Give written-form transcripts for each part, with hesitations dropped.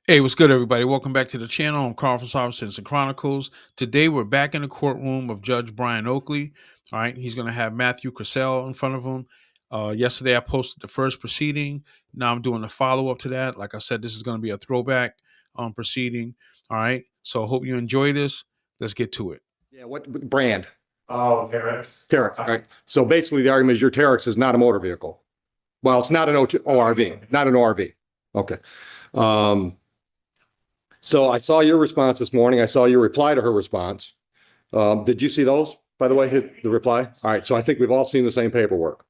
Hey, what's good, everybody? Welcome back to the channel. I'm Carl from Citizens and Chronicles. Today, we're back in the courtroom of Judge Brian Oakley. All right, he's going to have Matthew Cassell in front of him. Yesterday, I posted the first proceeding. Now I'm doing the follow up to that. Like I said, this is going to be a throwback proceeding. All right, so I hope you enjoy this. Let's get to it. Yeah, what brand? Oh, Terex. Terex, all right. So basically the argument is your Terex is not a motor vehicle. Well, it's not an ORV, not an ORV. Okay. So I saw your response this morning. I saw your reply to her response. Did you see those, by the way, hit the reply? All right. So I think we've all seen the same paperwork.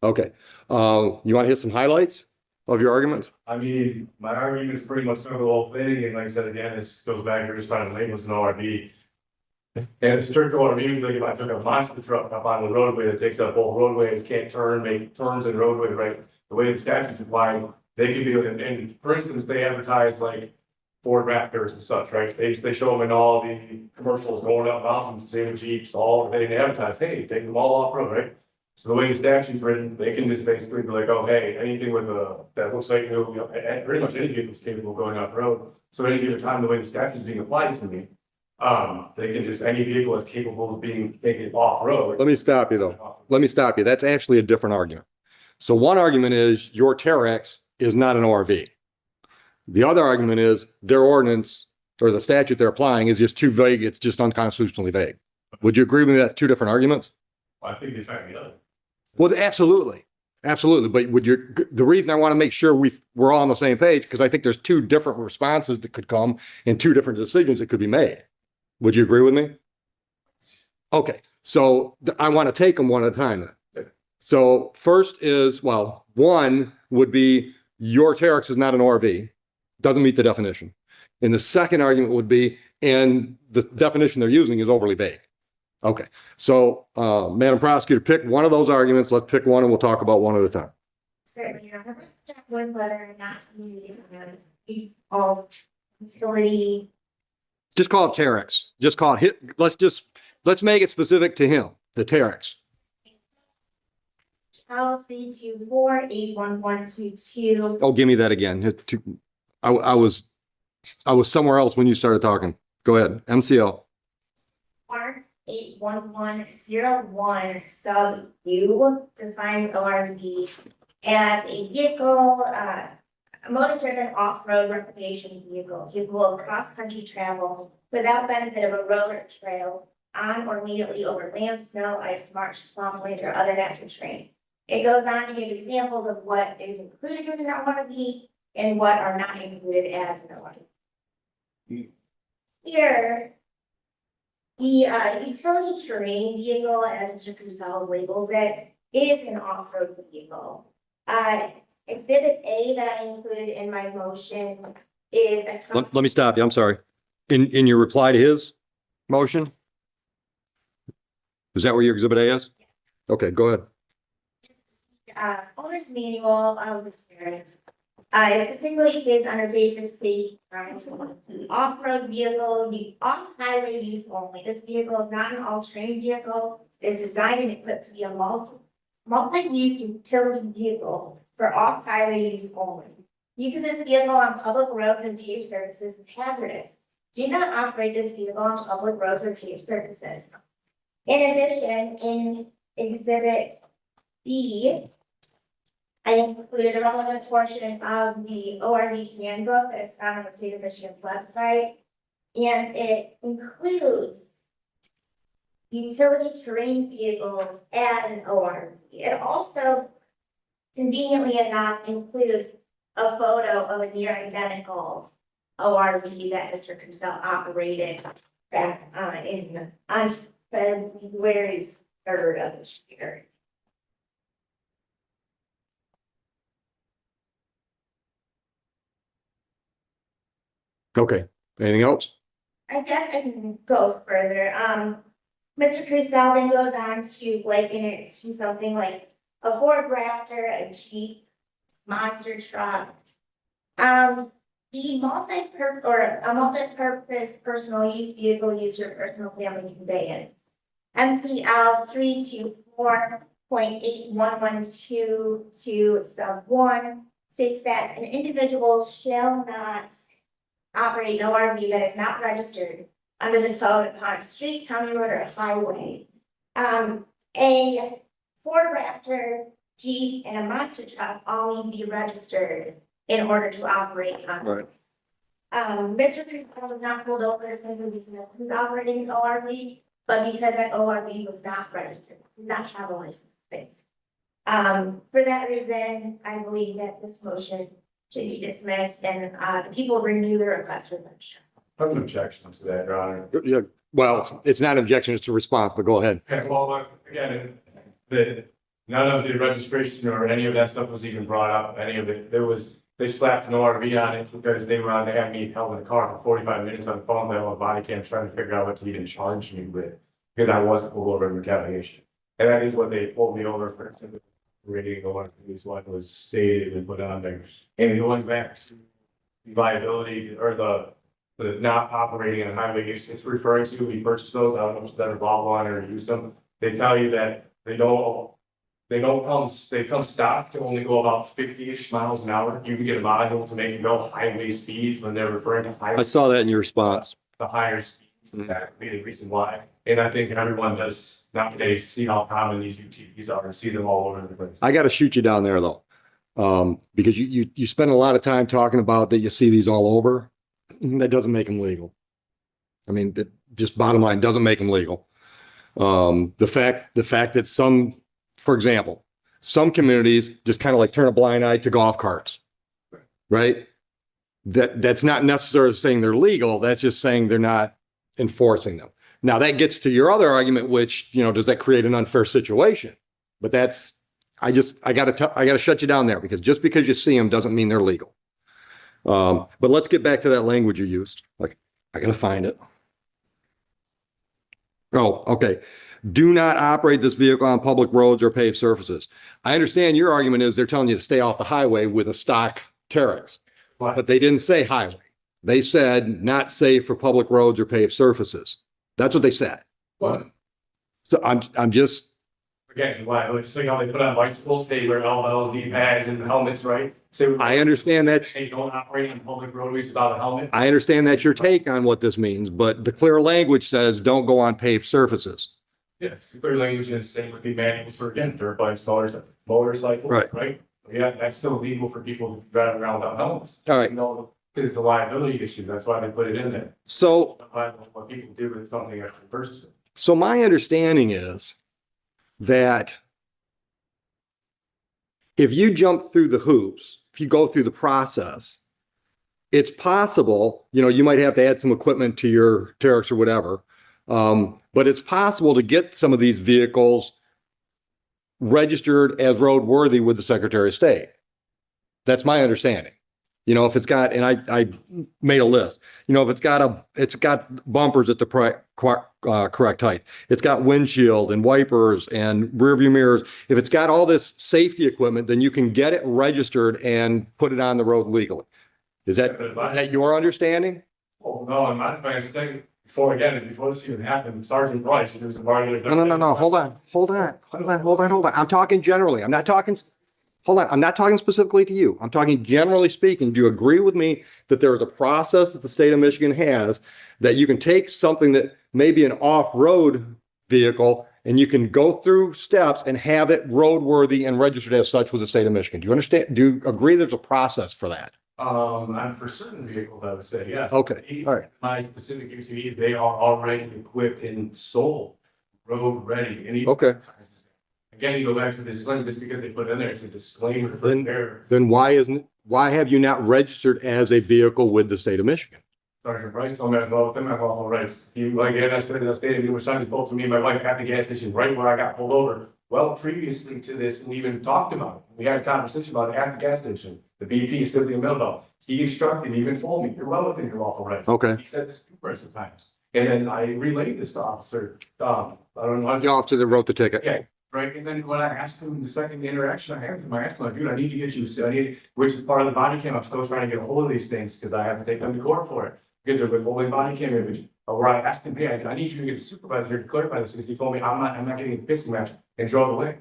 Okay. You want to hit some highlights of your arguments? I mean, my argument is pretty much the whole thing, and like I said again, this goes back to just trying to label as an ORV. And it's strict ORV, like if I took a monster truck up on the roadway that takes up whole roadways, can't turn, make turns in roadway, right? The way the statutes apply, they can be, and for instance, they advertise like Ford Raptors and such, right? They show them in all the commercials going up mountains, same with Jeeps, all, they advertise, hey, take them all off road, right? So the way the statute's written, they can just basically be like, oh, hey, anything with that looks like, pretty much any vehicle is capable of going off road. So at any given time, the way the statute is being applied to me, they can just, any vehicle is capable of being taken off road. Let me stop you though. Let me stop you. That's actually a different argument. So one argument is your Terex is not an ORV. The other argument is their ordinance or the statute they're applying is just too vague. It's just unconstitutionally vague. Would you agree with me? That's two different arguments? I think they type the other. Well, absolutely. Absolutely. But the reason I want to make sure we're all on the same page, because I think there's two different responses that could come and two different decisions that could be made. Would you agree with me? Okay. So I want to take them one at a time then. So first is, well, one would be your Terex is not an ORV, doesn't meet the definition. And the second argument would be, and the definition they're using is overly vague. Okay. So, Madam Prosecutor, pick one of those arguments. Let's pick one and we'll talk about one at a time. Certainly, you're going to step with whether or not you all utility. Just call it Terex. Just call it hit. Let's make it specific to him, the Terex. 324-81122. Oh, give me that again. I was somewhere else when you started talking. Go ahead. MCL. 81101 sub U defines ORV as a vehicle, a motor-driven off-road recreation vehicle capable of cross-country travel without benefit of a road or trail on or immediately over land, snow, ice, marsh, swampland, or other natural terrain. It goes on to give examples of what is included in an ORV and what are not included as an ORV. Here, the utility terrain vehicle, as Mr. Cassell labels it, is an off-road vehicle. Exhibit A that I included in my motion is a. Let me stop you. I'm sorry. In your reply to his motion? Is that where your exhibit A is? Okay, go ahead. Owner's manual of the steering. It particularly states under basic page, off-road vehicle, off-highway use only. This vehicle is not an all-terrain vehicle. It is designed and equipped to be a multi-use utility vehicle for off-highway use only. Use of this vehicle on public roads and paved surfaces is hazardous. Do not operate this vehicle on public roads or paved surfaces. In addition, in Exhibit B, I included a relevant portion of the ORV handbook that is found on the state of Michigan's website, and it includes utility terrain vehicles as an ORV. It also, conveniently enough, includes a photo of a near identical ORV that Mr. Cassell operated back on February 3rd of this year. Okay. Anything else? I guess I can go further. Mr. Cassell then goes on to liken it to something like a Ford Raptor, a Jeep, monster truck. The multi-purpose personal use vehicle used for personal family conveyance. MCL 324.81122 sub 1 states that an individual shall not operate an ORV that is not registered under the code upon a street, county road, or a highway. A Ford Raptor, Jeep, and a monster truck all need to be registered in order to operate on. Right. Mr. Crisell was not pulled over for his existence operating an ORV, but because that ORV was not registered, did not have a license plate. For that reason, I believe that this motion should be dismissed and, the people renew their request for registration. I have an objection to that, Your Honor. Yeah, well, it's not an objection, it's a response, but go ahead. Okay, well, again, none of the registration or any of that stuff was even brought up, any of it, they slapped an ORV on it because they had me held in the car for 45 minutes on the phones, I have a body cam trying to figure out what to even charge me with, because I wasn't pulled over in retaliation. And that is what they pulled me over for, reading the one, is what was stated and put on there. And going back to liability or the not operating on highway use, it's referring to, we purchased those, I don't know if it's ever bought one or used them. They tell you that they come stock to only go about 50-ish miles an hour. You can get a module to make it go highway speeds when they're referring to highway. I saw that in your response. The higher speeds, and that would be the reason why. And I think everyone does nowadays see how common these UTVs are and see them all over the place. I got to shoot you down there though. Because you spend a lot of time talking about that you see these all over. That doesn't make them legal. I mean, that just bottom line doesn't make them legal. The fact that some, for example, some communities just kind of like turn a blind eye to golf carts, right? That's not necessarily saying they're legal. That's just saying they're not enforcing them. Now that gets to your other argument, which, does that create an unfair situation? But I gotta shut you down there because just because you see them doesn't mean they're legal. But let's get back to that language you used. Like, I gotta find it. Oh, okay. Do not operate this vehicle on public roads or paved surfaces. I understand your argument is they're telling you to stay off the highway with a stock Terex, but they didn't say highway. They said not safe for public roads or paved surfaces. That's what they said. What? So I'm just, Again, why, just like how they put on bicycles, they wear all knee pads and helmets, right? So I understand that. They don't operate on public roadways without a helmet. I understand that's your take on what this means, but the clear language says don't go on paved surfaces. Yes, clear language and same with the manuals for again, dirt bikes, motorcycles, Right. right? Yeah, that's still legal for people to drive around without helmets. All right. Because it's a liability issue, that's why they put it in there. So, What people do with something after purchasing. so my understanding is that if you jump through the hoops, if you go through the process, it's possible, you might have to add some equipment to your Terex or whatever. But it's possible to get some of these vehicles registered as roadworthy with the Secretary of State. That's my understanding. If it's got, and I made a list, if it's got bumpers at the correct height, it's got windshield and wipers and rear view mirrors. If it's got all this safety equipment, then you can get it registered and put it on the road legally. Is that your understanding? Oh, no, in my defense, before this even happened, Sergeant Price, there was a bar there. No. Hold on. I'm talking generally. I'm not talking specifically to you. I'm talking generally speaking. Do you agree with me that there is a process that the state of Michigan has that you can take something that may be an off-road vehicle and you can go through steps and have it roadworthy and registered as such with the state of Michigan? Do you understand? Do you agree there's a process for that? For certain vehicles, I would say, yes. Okay, all right. My specific UTV, they are already equipped and sold, road ready. Okay. Again, you go back to the disclaimer, just because they put it in there, it's a disclaimer for their. Then why have you not registered as a vehicle with the state of Michigan? Sergeant Price told me I was well within my lawful rights. I stated numerous times, both to me and my wife at the gas station, right where I got pulled over. Well, previously to this, we even talked about it. We had a conversation about it at the gas station. The BP is simply a middle. He instructed, even told me, you're well within your lawful rights. Okay. He said this numerous of times. And then I relayed this to officer, I don't know. The officer that wrote the ticket. Okay, right. And then when I asked him the second interaction I had with him, I asked him, dude, I need to get you, which is part of the body cam. I'm still trying to get a hold of these things because I have to take them to court for it. Because they're withholding body cam image. Where I asked him, hey, I need you to get a supervisor to clarify this because he told me I'm not getting a pissing match and drove away.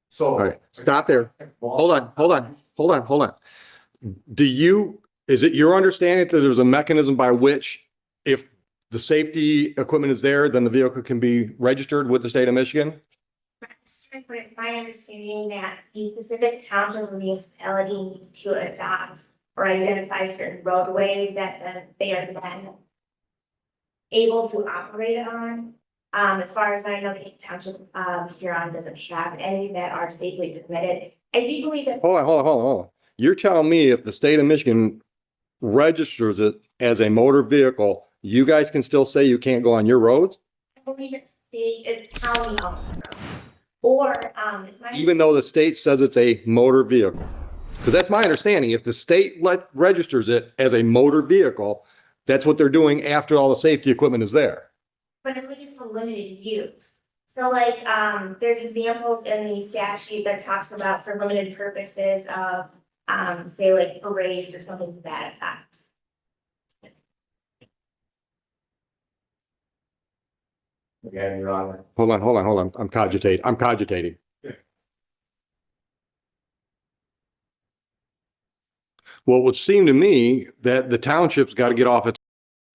So. All right, stop there. Hold on. Do you Is it your understanding that there's a mechanism by which if the safety equipment is there, then the vehicle can be registered with the state of Michigan? But it's my understanding that the specific township or municipality needs to adopt or identify certain roadways that they are then able to operate on. As far as I know, the township of Huron doesn't have any that are safely permitted. I do believe that. Hold on. You're telling me if the state of Michigan registers it as a motor vehicle, you guys can still say you can't go on your roads? I believe it's county owned. Or, it's my. Even though the state says it's a motor vehicle? Because that's my understanding. If the state registers it as a motor vehicle, that's what they're doing after all the safety equipment is there. But I believe it's for limited use. So like, there's examples in the statute that talks about for limited purposes of, say like parades or something to that effect. Again, Your Honor. Hold on. I'm cogitating. Yeah. Well, it would seem to me that the township's got to get off it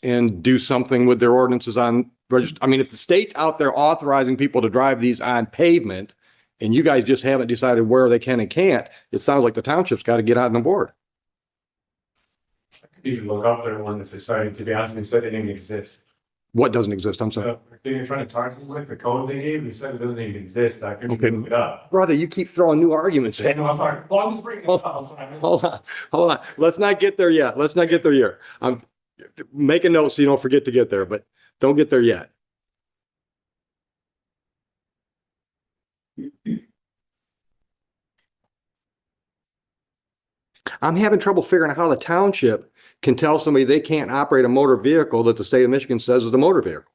and do something with their ordinances on register. I mean, if the state's out there authorizing people to drive these on pavement and you guys just haven't decided where they can and can't, it sounds like the township's got to get on the board. I could even look up their ordinance deciding, to be honest, they said it didn't exist. What doesn't exist? I'm sorry. They're trying to charge them with the code they gave, they said it doesn't even exist. I couldn't Okay. look it up. Brother, you keep throwing new arguments You in. know, I'm sorry. Well, I'm just bringing it up. I'm sorry. Hold on. Let's not get there yet. I'm make a note so you don't forget to get there, but don't get there yet. I'm having trouble figuring out how the township can tell somebody they can't operate a motor vehicle that the state of Michigan says is a motor vehicle.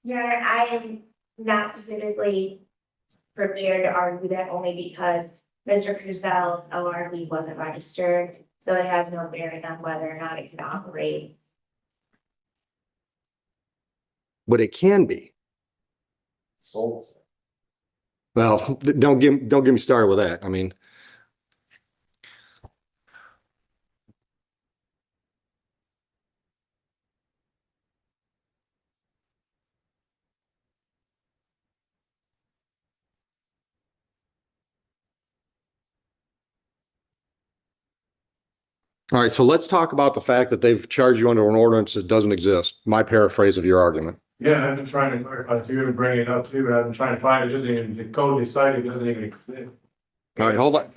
Your Honor, I am not specifically prepared to argue that only because Mr. Cruzel's ORV wasn't registered, so it has no bearing on whether or not it can operate. But it can be. Souls. Well, don't get me started with that. I mean, all right, so let's talk about the fact that they've charged you under an ordinance that doesn't exist. My paraphrase of your argument. Yeah, I've been trying to clarify too and bring it up too, but I've been trying to find it, doesn't even, the code they cited doesn't even exist. All right, hold on.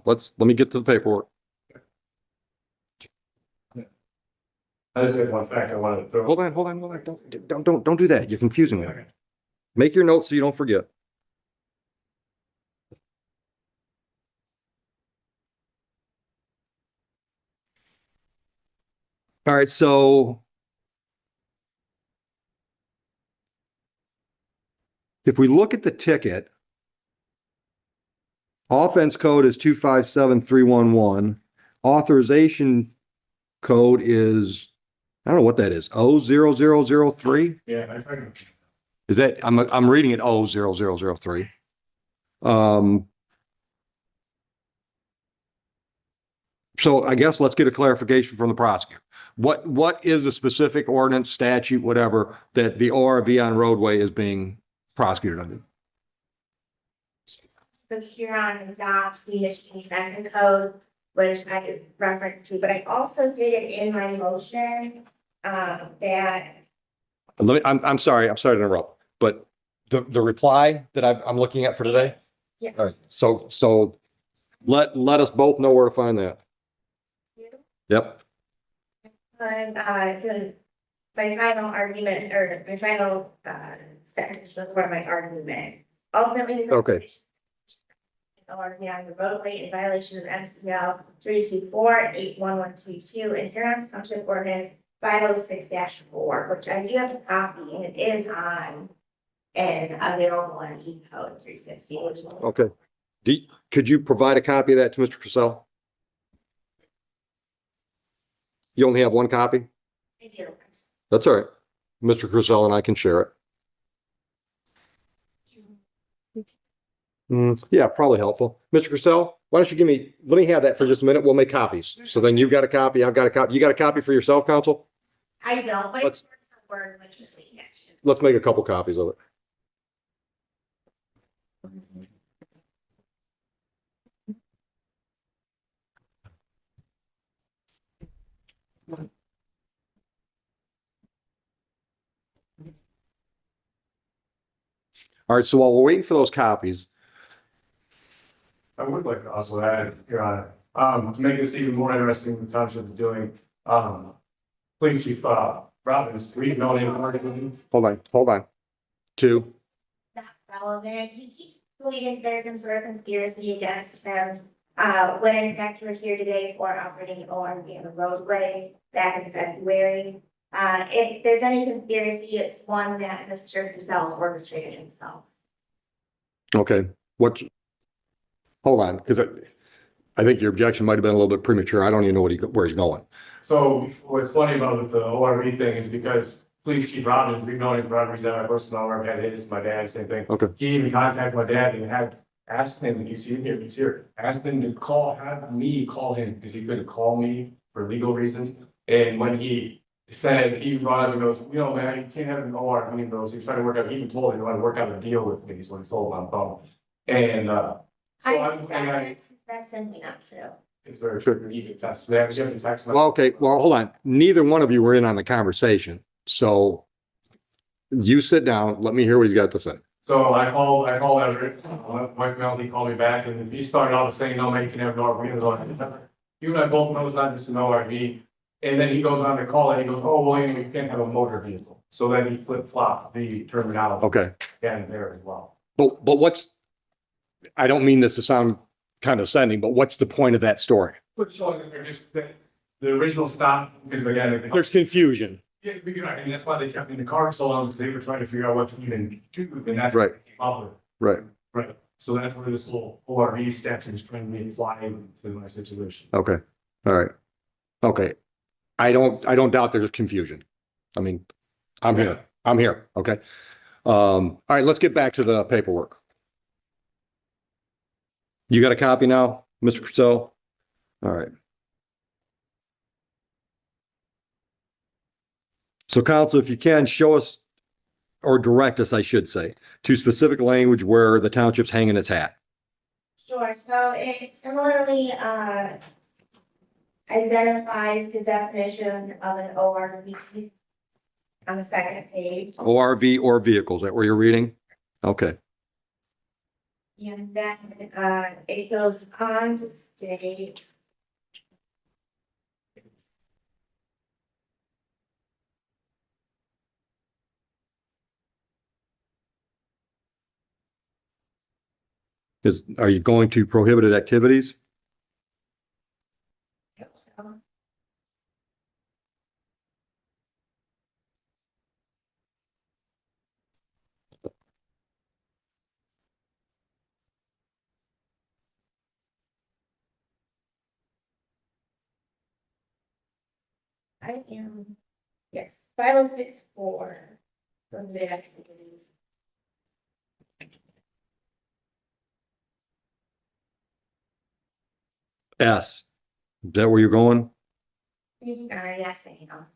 Let me get to the paperwork. I just had one fact I wanted to throw. Hold on. Don't do that. You're confusing me. Okay. Make your notes so you don't forget. All right, so if we look at the ticket, offense code is 257311. Authorization code is, I don't know what that is, 00003. Yeah, I figured. Is that, I'm reading it 00003. So I guess let's get a clarification from the prosecutor. What is the specific ordinance, statute, whatever, that the ORV on roadway is being prosecuted under? So Huron adopts the Michigan Defendant Code, which I referenced to, but I also stated in my motion, that. I'm sorry to interrupt, but the reply that I'm looking at for today? Yeah. All right, so let us both know where to find that. Yep. And, my final argument, or my final, sentence before my argument, ultimately. Okay. Or on the roadway in violation of MCL 324-81122 and Huron Township Ordinance 506-4, which I do have a copy and it is on and available on E-code 360, which is. Okay. Could you provide a copy of that to Mr. Purcell? You only have one copy? I do. That's all right. Mr. Cruzel and I can share it. Yeah, probably helpful. Mr. Christel, why don't you let me have that for just a minute. We'll make copies. So then you've got a copy, I've got a copy. You got a copy for yourself, counsel? I don't, but Let's- it's word for word, which is we can. Let's make a couple copies of it. All right, so while we're waiting for those copies, I would like to also add, Your Honor, to make this even more interesting, the township is doing, Police Chief, Robbins, we've known him. hold on. Two, Not relevant. He keeps believing there's some sort of conspiracy against him. When in fact we're here today for operating an ORV on the roadway back in February. If there's any conspiracy, it's one that Mr. Casel's orchestrated himself. okay, hold on, because I think your objection might have been a little bit premature. I don't even know where he's going. So what's funny about with the ORV thing is because Police Chief Robbins, we've known him forever, he's at my personal ORV, had his, my dad, same thing. Okay. He even contacted my dad and had asked him, he's here, asked him to have me call him, because he couldn't call me for legal reasons. And when he said, he brought up and goes, you know, man, you can't have an ORV, he goes, he's trying to work out, he even told me he wanted to work out a deal with me, is what he told me on the phone. And, That's simply not true. it's very true, he can test, they have given text. Well, okay, well, hold on. Neither one of you were in on the conversation. So you sit down, let me hear what he's got to say. So I called Everett, voicemail, he called me back and he started off saying, no, man, you can have no RV. You and I both know it's not just an RV. And then he goes on to call it, he goes, oh, well, you can't have a motor vehicle. So then he flip-flopped the terminology. Okay. Again, there as well. But I don't mean this to sound condescending, but what's the point of that story? But so they're just, the original stop, because again, There's confusion. yeah, you're right, and that's why they kept me in the car so long, because they were trying to figure out what to even do, and that's Right. what they came up with. Right. Right, so that's where this whole ORV statute is trying to be applied to my situation. Okay. All right. Okay. I don't doubt there's confusion. I mean, I'm here. Okay. All right, let's get back to the paperwork. You got a copy now, Mr. Crisell? All right. So counsel, if you can show us or direct us, I should say, to specific language where the township's hanging its hat. Sure, so it similarly, identifies the definition of an ORV on the second page. ORV or vehicles, is that where you're reading? Okay. And then, it goes on to state. Are you going to prohibited activities? So, I am, yes, 5064 from the activities. S. Is that where you're going? Yes, I am.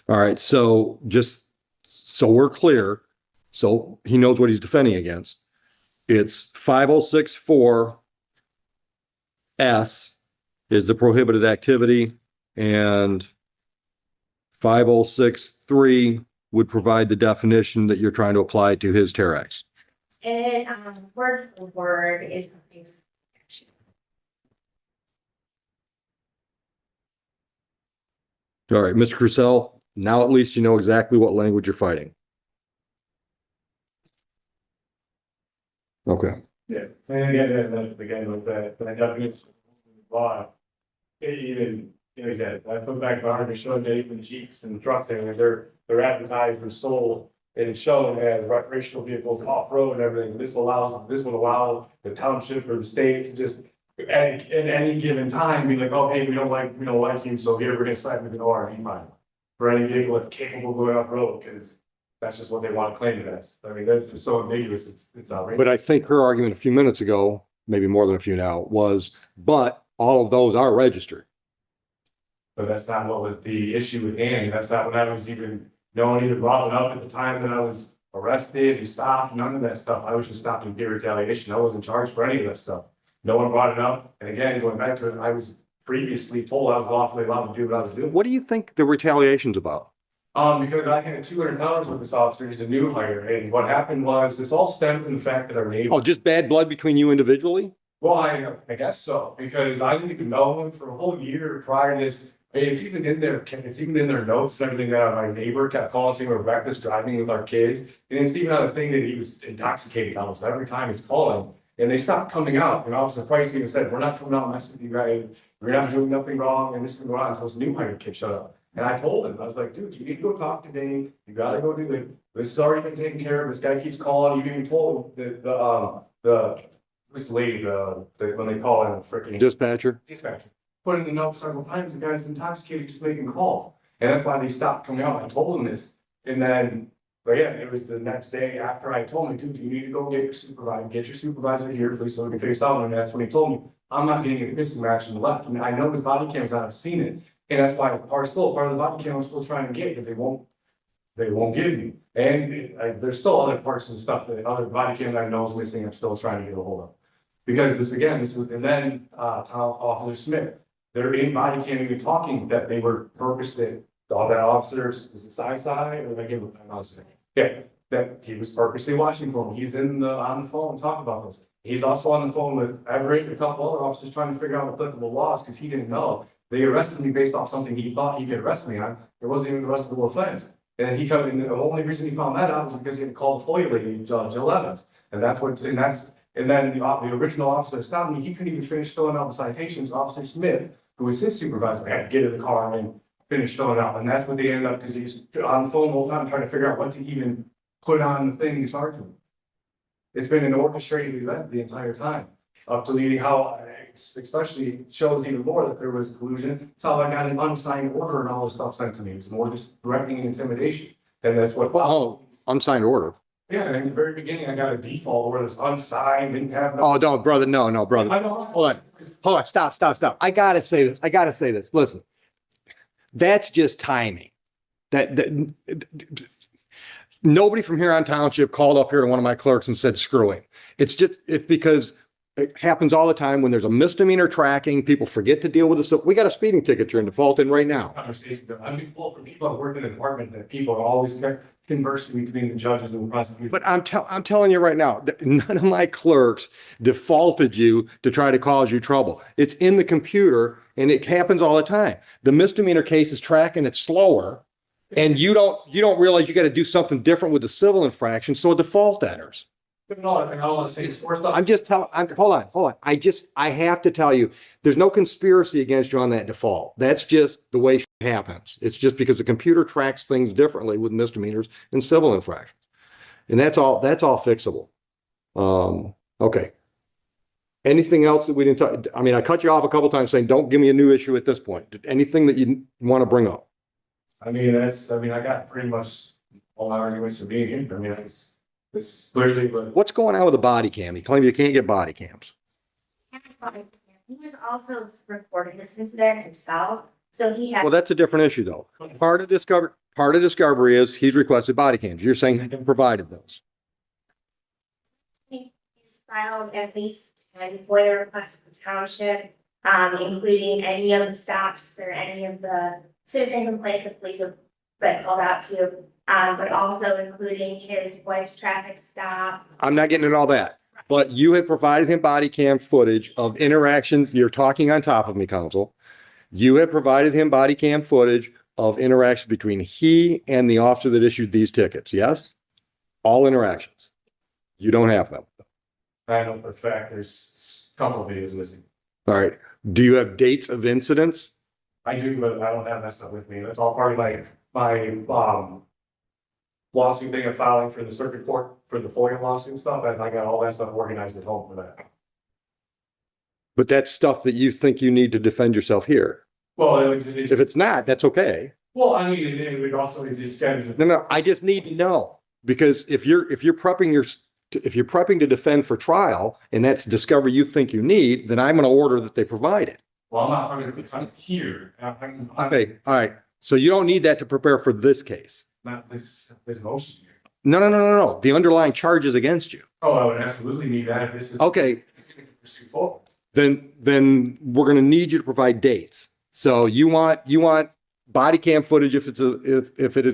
All right, so just so we're clear, so he knows what he's defending against. It's 5064 S is the prohibited activity, and 5063 would provide the definition that you're trying to apply to his Terex. And, word for word is. All right, Mr. Crisell, now at least you know exactly what language you're fighting. Okay. Yeah, again, with that definition, law. It even, he said, I put back my article showing that even Jeeps and trucks, they're advertised and sold. And shown as recreational vehicles off-road and everything. This would allow the township or the state to just at any given time, be like, oh, hey, we don't like you, so here, we're gonna slap with an ORV fine. For any vehicle that's capable of going off road, because that's just what they want to claim it as. I mean, that's just so ambiguous, it's outrageous. But I think her argument a few minutes ago, maybe more than a few now, was, but all of those are registered. But that's not what was the issue with Annie. That's not what I was even, no one even brought it up at the time that I was arrested and stopped, none of that stuff. I was just stopped in peer retaliation. I wasn't charged for any of that stuff. No one brought it up. And again, going back to it, I was previously told I was lawfully allowed to do what I was doing. What do you think the retaliation's about? Because I had $200 with this officer, he's a new hire, and what happened was, this all stemmed from the fact that our neighbor. Oh, just bad blood between you individually? Well, I guess so, because I didn't even know him for a whole year prior to this. It's even in their notes and everything that my neighbor kept calling, saying we're reckless driving with our kids. And it's even on the thing that he was intoxicated almost every time he's calling. And they stopped coming out. And Officer Price even said, we're not coming out messing with you guys. We're not doing nothing wrong. And this is going on until this new hire kid shut up. And I told him, I was like, dude, you need to go talk to Dane. You gotta go do it. This has already been taken care of. This guy keeps calling. You even told this lady, when they call in a freaking Dispatcher? put in the note several times, the guy's intoxicated, just making calls. And that's why they stopped coming out. I told him this. And then, but yeah, it was the next day after I told him, dude, you need to go get your supervisor here, please, so we can figure this out. And that's when he told me, I'm not getting a missing match on the left. And I know his body cam's on, I've seen it. And that's why part of the body cam I'm still trying to get, but they won't give me. And there's still other parts and stuff, that other body cam that I know is missing, I'm still trying to get a hold of. Because and then Officer Smith, they're in body cam even talking that they were purposely, all that officers, is it side or they give him? Yeah, that he was purposely watching for him. He's on the phone talking about this. He's also on the phone with Everett and a couple other officers trying to figure out applicable laws because he didn't know. They arrested me based off something he thought he could arrest me on. It wasn't even an arrestable offense. And the only reason he found that out was because he had called the FOIA lady, Judge Jill Evans. And then the original officer that stopped me, he couldn't even finish filling out the citations. Officer Smith, who was his supervisor, had to get in the car and finish filling out. And that's what they ended up, because he's on the phone the whole time trying to figure out what to even put on the thing to charge him. It's been an orchestrated event the entire time, up to leading how, especially shows even more that there was collusion. It's how I got an unsigned order and all this stuff sent to me. It was more just threatening and intimidation. And that's what. Oh, unsigned order. Yeah, and in the very beginning, I got a default order that's unsigned, didn't have. Oh, no, brother, no, brother. I know. Hold on, stop. I gotta say this. Listen, that's just timing. That nobody from here on Township called up here to one of my clerks and said, screw him. It's because it happens all the time when there's a misdemeanor tracking, people forget to deal with this. We got a speeding ticket you're in default in right now. Conversations. I'm being told from people that work in the department that people are always conversing between the judges and the prosecutor. But I'm telling you right now, none of my clerks defaulted you to try to cause you trouble. It's in the computer and it happens all the time. The misdemeanor case is tracking it slower and you don't realize you got to do something different with the civil infraction. So a default enters. No, and I want to say this. Hold on. I have to tell you, there's no conspiracy against you on that default. That's just the way shit happens. It's just because the computer tracks things differently with misdemeanors and civil infractions. And that's all fixable. Okay. Anything else that we didn't talk? I mean, I cut you off a couple times saying, don't give me a new issue at this point. Anything that you want to bring up? I I got pretty much all my arguments for being here. I mean, this is clearly, but What's going on with the body cam? You claim you can't get body cams. He was also reporting this incident himself, so he had. Well, that's a different issue though. Part of discovery is he's requested body cams. You're saying he provided those. He's filed at least 10 FOIA requests for the township, including any of the stops or any of the citizen complaints that police have been called out to, but also including his wife's traffic stop. I'm not getting into all that, but you have provided him body cam footage of interactions. You're talking on top of me, counsel. You have provided him body cam footage of interactions between he and the officer that issued these tickets. Yes? All interactions. You don't have them. I know for a fact there's a couple of videos missing. All right. Do you have dates of incidents? I do, but I don't have that stuff with me. That's all part of my lawsuit thing I'm filing for the circuit court for the FOIA lawsuit stuff. I got all that stuff organized at home for that. But that's stuff that you think you need to defend yourself here. Well, If it's not, that's okay. well, I mean, it would also just kind of. No, I just need to know, because if you're prepping to defend for trial and that's discovery you think you need, then I'm going to order that they provide it. Well, I'm here. Okay, all right. So you don't need that to prepare for this case. Not this motion here. No. The underlying charges against you. Oh, I would absolutely need that if this is. Okay. Pursue forward. Then we're going to need you to provide dates. So you want body cam footage if it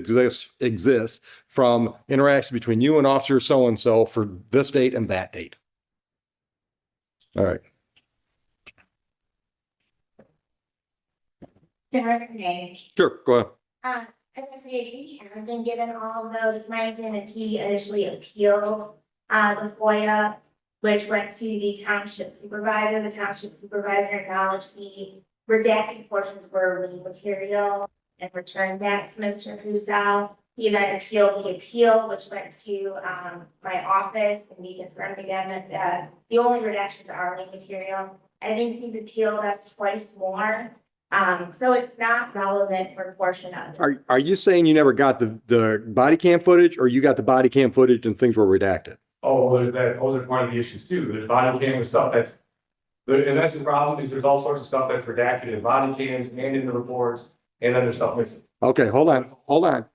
exists from interaction between you and officer so and so for this date and that date. All right. Sure, go ahead. As I said, he has been given all of those. It's my understanding that he initially appealed the FOIA, which went to the township supervisor. The township supervisor acknowledged the redacted portions were legal material and returned that to Mr. Cusel. He then appealed the appeal, which went to my office, and we confirmed again that the only redactions are legal material. I think he's appealed us twice more. So it's not relevant for a portion of it. Are you saying you never got the body cam footage, or you got the body cam footage and things were redacted? Oh, well, those are part of the issues too. There's body cam and stuff and that's the problem, is there's all sorts of stuff that's redacted in body cams and in the reports, and then there's stuff missing. Okay, hold on.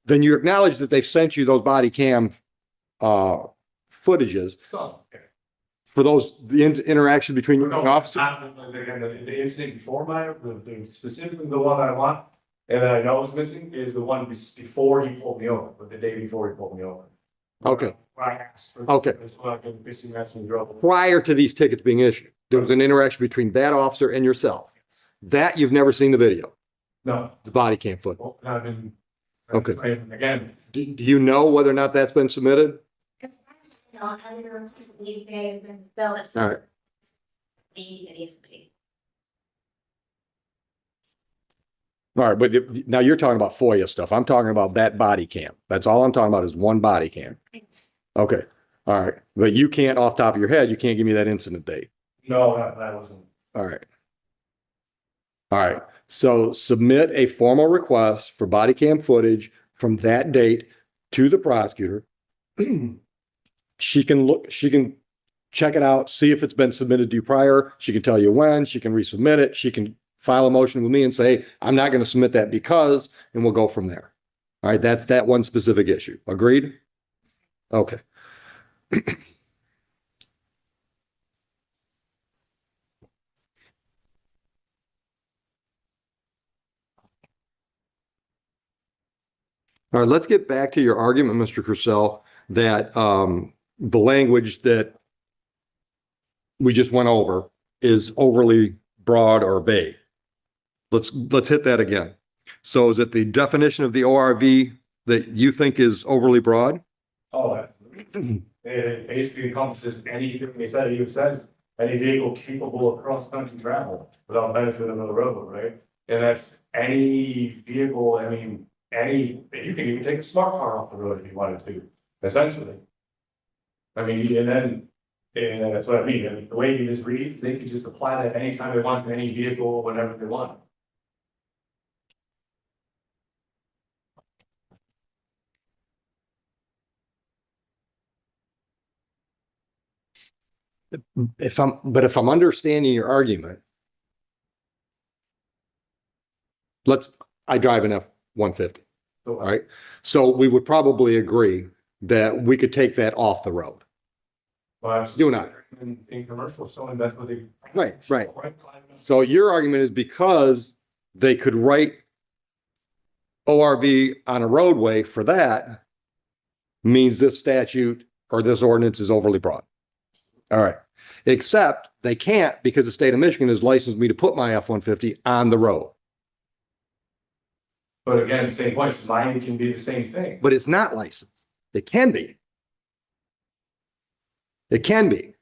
Then you acknowledge that they've sent you those body cam footages So, for the interaction between you and the officer? The incident before specifically the one I want, and that I know is missing, is the one before he pulled me over, but the day before he pulled me over. Okay. I asked for. Okay. Missing message drove. Prior to these tickets being issued, there was an interaction between that officer and yourself. That you've never seen the video, No. the body cam footage. Well, I've been. Okay. Again, Do you know whether or not that's been submitted? As far as I know, every request of these days has been filled. All right. All right, but now you're talking about FOIA stuff. I'm talking about that body cam. That's all I'm talking about is one body cam. Okay, all right. But you can't, off the top of your head, you can't give me that incident date. no, that wasn't. All right. All right. So submit a formal request for body cam footage from that date to the prosecutor. She can check it out, see if it's been submitted to you prior. She can tell you when, she can resubmit it. She can file a motion with me and say, I'm not going to submit that because, and we'll go from there. All right. That's that one specific issue. Agreed? Okay. All right, let's get back to your argument, Mr. Cusel, that the language that we just went over is overly broad or vague. Let's hit that again. So is it the definition of the ORV that you think is overly broad? Oh, absolutely. It basically encompasses anything they said. It even says any vehicle capable of cross-country travel without benefit of the road, right? And that's any vehicle. I mean, you can even take a smart car off the road if you wanted to, essentially. I mean, and that's what I mean. I mean, the way this reads, they could just apply that anytime they want to any vehicle, whenever they want. If I'm understanding your argument, I drive an F-150. So, All right. So we would probably agree that we could take that off the road. well, You and I. in commercials, so that's what they. Right. So your argument is because they could write ORV on a roadway for that means this statute or this ordinance is overly broad. All right. Except they can't because the state of Michigan has licensed me to put my F-150 on the road. But again, the same point, mine can be the same thing. But it's not licensed. It can be. It can be.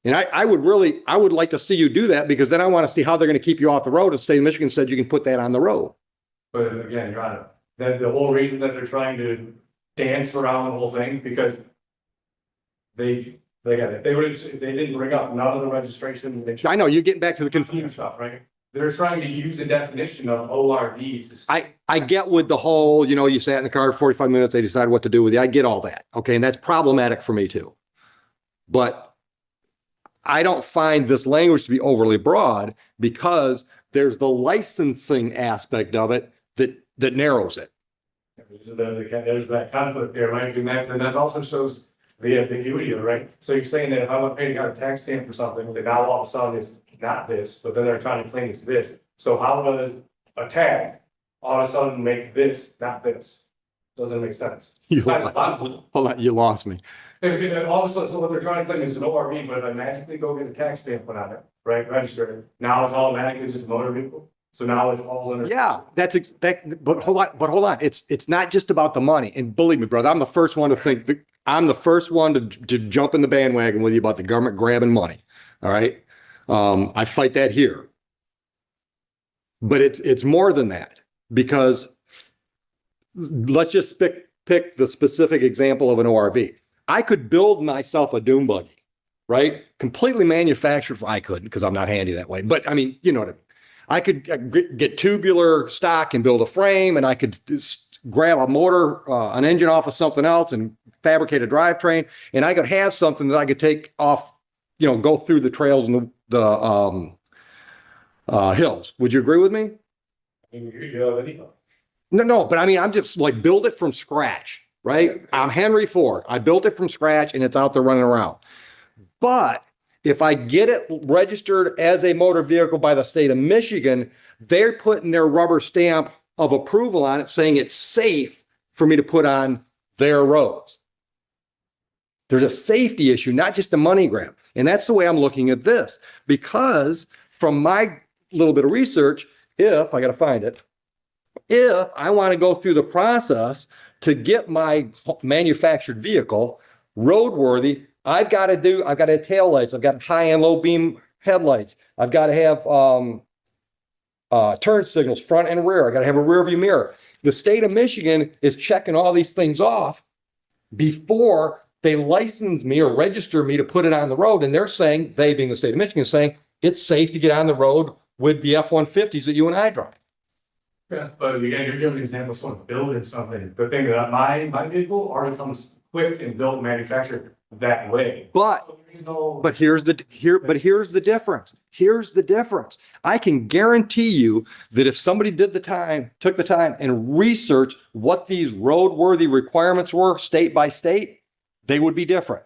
And I would like to see you do that because then I want to see how they're going to keep you off the road. The state of Michigan said you can put that on the road. But again, Your Honor, that the whole reason that they're trying to dance around the whole thing, because the But again, if they didn't bring up none of the registration. I know you're getting back to the confusion. Stuff, right? They're trying to use a definition of ORV to. I get with the whole, you sat in the car 45 minutes, they decide what to do with you. I get all that. Okay. And that's problematic for me too. But I don't find this language to be overly broad because there's the licensing aspect of it that narrows it. So there's that conflict there, right? And that also shows the ambiguity of it, right? So you're saying that if I'm paying out a tax stamp for something, then now all of a sudden it's not this, but then they're trying to claim it's this. So how does a tag all of a sudden make this not this? Doesn't make sense. Hold on, you lost me. And all of a sudden, so what they're trying to claim is an ORV, but if I magically go get a tax stamp put on it, right, registered, now it's automatically just a motor vehicle. So now it falls under. Yeah, but hold on. It's not just about the money. And believe me, brother, I'm the first one to think I'm the first one to jump in the bandwagon with you about the government grabbing money. All right. I fight that here. But it's more than that, because let's just pick the specific example of an ORV. I could build myself a dune buggy, right? Completely manufactured. I couldn't, because I'm not handy that way. But I mean, you know what I mean. I could get tubular stock and build a frame, and I could grab a motor, an engine off of something else and fabricate a drivetrain. And I could have something that I could take off, go through the trails and the hills. Would you agree with me? No, but I mean, I'm just like, build it from scratch, right? I'm Henry Ford. I built it from scratch and it's out there running around. But if I get it registered as a motor vehicle by the state of Michigan, they're putting their rubber stamp of approval on it, saying it's safe for me to put on their roads. There's a safety issue, not just a money grab. And that's the way I'm looking at this, because from my little bit of research, if I got to find it, if I want to go through the process to get my manufactured vehicle roadworthy, I've got to have tail lights. I've got high and low beam headlights. I've got to have turn signals front and rear. I got to have a rear view mirror. The state of Michigan is checking all these things off before they license me or register me to put it on the road. And they're saying, they being the state of Michigan, saying it's safe to get on the road with the F-150s that you and I drive. Yeah, but again, you're giving an example of someone building something. The thing that my vehicle already comes equipped and built, manufactured that way. But here's the difference. Here's the difference. I can guarantee you that if somebody took the time and researched what these roadworthy requirements were state by state, they would be different.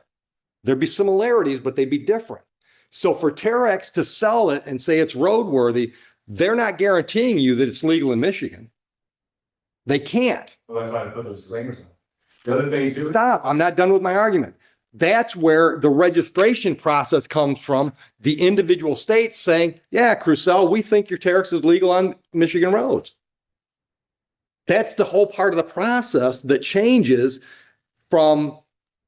There'd be similarities, but they'd be different. So for Terex to sell it and say it's roadworthy, they're not guaranteeing you that it's legal in Michigan. They can't. Well, that's why I put those disclaimers on. The other thing too. Stop. I'm not done with my argument. That's where the registration process comes from. The individual states saying, yeah, Crucell, we think your Terex is legal on Michigan roads. That's the whole part of the process that changes from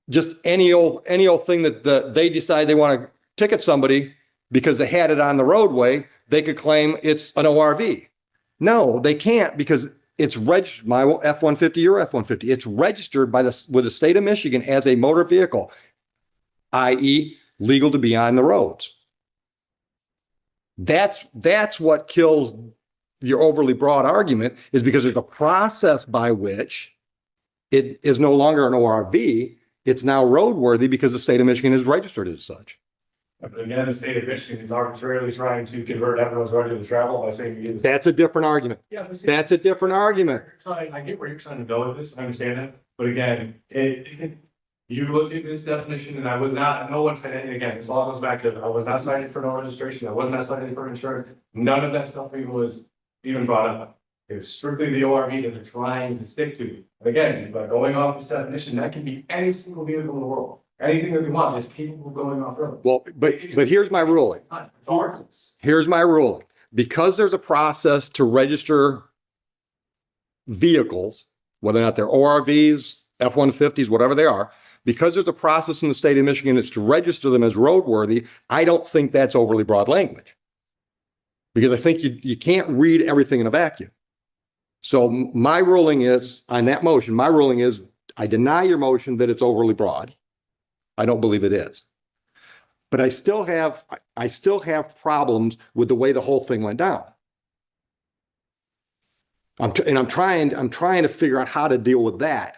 just any old thing that they decide they want to ticket somebody because they had it on the roadway. They could claim it's an ORV. No, they can't, because it's registered. My F-150, your F-150. It's registered with the state of Michigan as a motor vehicle, i.e., legal to be on the roads. That's what kills your overly broad argument, is because there's a process by which it is no longer an ORV. It's now roadworthy because the state of Michigan is registered as such. But again, the state of Michigan is arbitrarily trying to convert everyone's right to travel by saying that's a different argument. Yeah, but see, that's a different argument. I get where you're trying to go with this. I understand it. But again, you look at this definition, and no one said anything. Again, this all goes back to, I was not cited for no registration. I was not cited for insurance. None of that stuff even was even brought up. It was strictly the ORV that they're trying to stick to. And again, by going off this definition, that can be any single vehicle in the world. Anything that they want is capable of going off road. Well, but here's my ruling. Here's my ruling. Because there's a process to register vehicles, whether or not they're ORVs, F-150s, whatever they are, because there's a process in the state of Michigan that's to register them as roadworthy, I don't think that's overly broad language. Because I think you can't read everything in a vacuum. So my ruling is, on that motion, I deny your motion that it's overly broad. I don't believe it is. but I still have problems with the way the whole thing went down. I'm trying to figure out how to deal with that.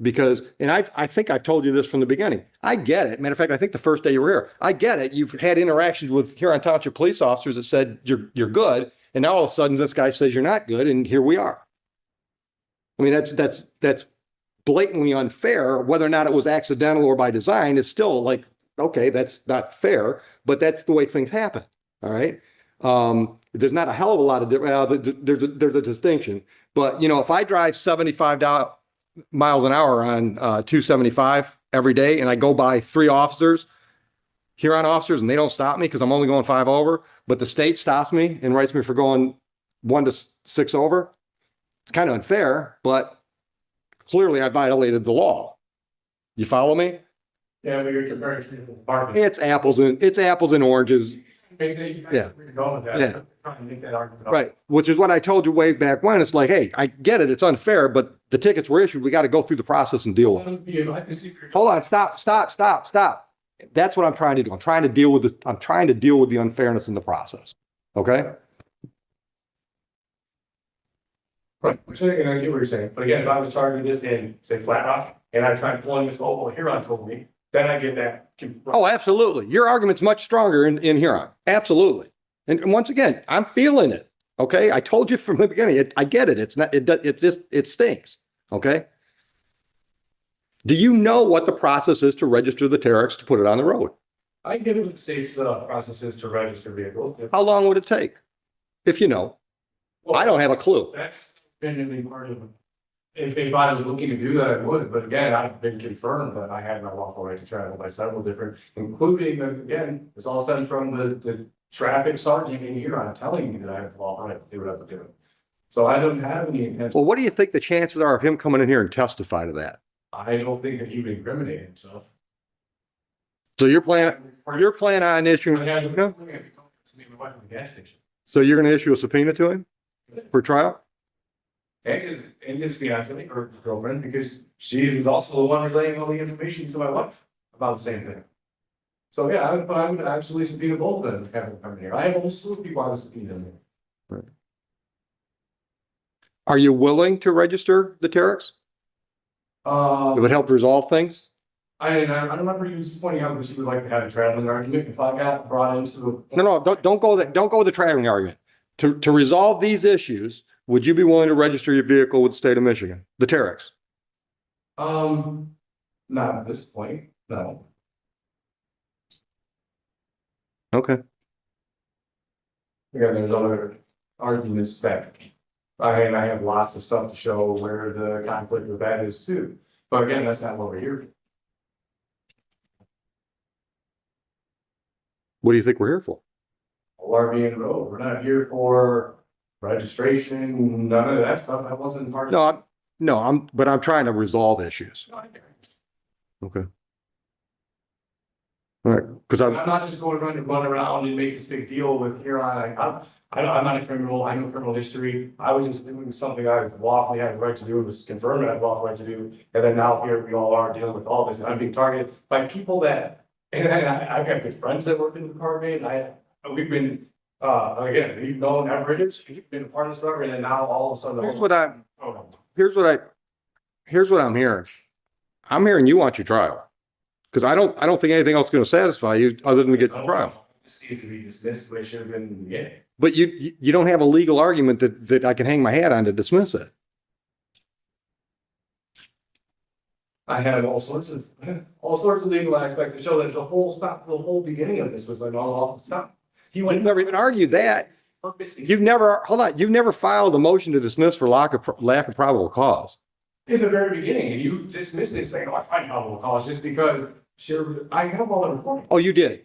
Because, and I think I've told you this from the beginning. I get it. Matter of fact, I think the first day you were here, I get it. You've had interactions with Huron Township police officers that said you're good. And now all of a sudden this guy says you're not good. And here we are. I mean, that's blatantly unfair. Whether or not it was accidental or by design, it's still like, okay, that's not fair, but that's the way things happen. All right. There's not a hell of a lot of, there's a distinction, but you know, if I drive 75 miles an hour on 275 every day and I go by 3 officers, Huron officers, and they don't stop me because I'm only going 5 over, but the state stops me and writes me for going 1 to 6 over. It's kind of unfair, but clearly I violated the law. You follow me? Yeah, but you're comparing to the department. It's apples and oranges. Yeah. Yeah. Trying to make that argument. Right, which is what I told you way back when. It's like, hey, I get it, it's unfair, but the tickets were issued. We got to go through the process and deal with it. Hold on, stop. That's what I'm trying to do. I'm trying to deal with the unfairness in the process. Okay? Right, which I get what you're saying, but again, if I was charging this in, say, Flat Rock, and I tried pulling this, oh, well, Huron told me, then I get that. Oh, absolutely. Your argument's much stronger in Huron. Absolutely. And once again, I'm feeling it. Okay. I told you from the beginning, I get it. It's not, it stinks. Okay. Do you know what the process is to register the Terex to put it on the road? I get what the state's process is to register vehicles. How long would it take? If you know, Well, I don't have a clue. That's been in the part of, if I was looking to do that, I would, but again, I've been confirmed that I had my lawful right to travel by several different, including, again, this all stems from the traffic sergeant in Huron telling me that I have the lawful right to do what I have to do. So I don't have any intention. Well, what do you think the chances are of him coming in here and testify to that? I don't think that he would incriminate himself. So you're planning on issuing, I had to no? meet my wife at the gas station. So you're going to issue a subpoena to him for trial? And his fiance or girlfriend, because she was also the one relaying all the information to my wife about the same thing. So yeah, I would absolutely subpoena both of them to have them come here. I have a whole slew of people I would subpoena them. Right. Are you willing to register the Terex? If it helped resolve things? I remember you pointing out that you would like to have a traveling argument. If I got brought into the. No, don't go with the traveling argument. To resolve these issues, would you be willing to register your vehicle with the state of Michigan, the Terex? Not at this point, no. Okay. Again, there's other arguments that I have lots of stuff to show where the conflict with that is too. But again, that's not what we're here for. What do you think we're here for? ORV and road. We're not here for registration, none of that stuff. That wasn't part of. But I'm trying to resolve issues. Okay. All right, because I'm not just going to run around and make this big deal with Huron. I'm not a criminal. I know criminal history. I was just doing something I was lawfully had the right to do. It was confirmed I had the lawful right to do. And then now here we all are dealing with all this. And I'm being targeted by people that, and I've got good friends that work in the department. We've been, again, we've known averages. We've been a part of this forever. And then now all of a sudden, here's what I'm hearing. I'm hearing you want your trial. Because I don't think anything else is going to satisfy you other than to get to trial. This needs to be dismissed, but it should have been, yeah. But you don't have a legal argument that I can hang my hat on to dismiss it. I had all sorts of legal aspects to show that the whole beginning of this was an unlawful stop. You've never even argued that. You've never filed a motion to dismiss for lack of probable cause. In the very beginning, and you dismissed it saying, "Oh, I find probable cause," just because I have all the recording. Oh, you did.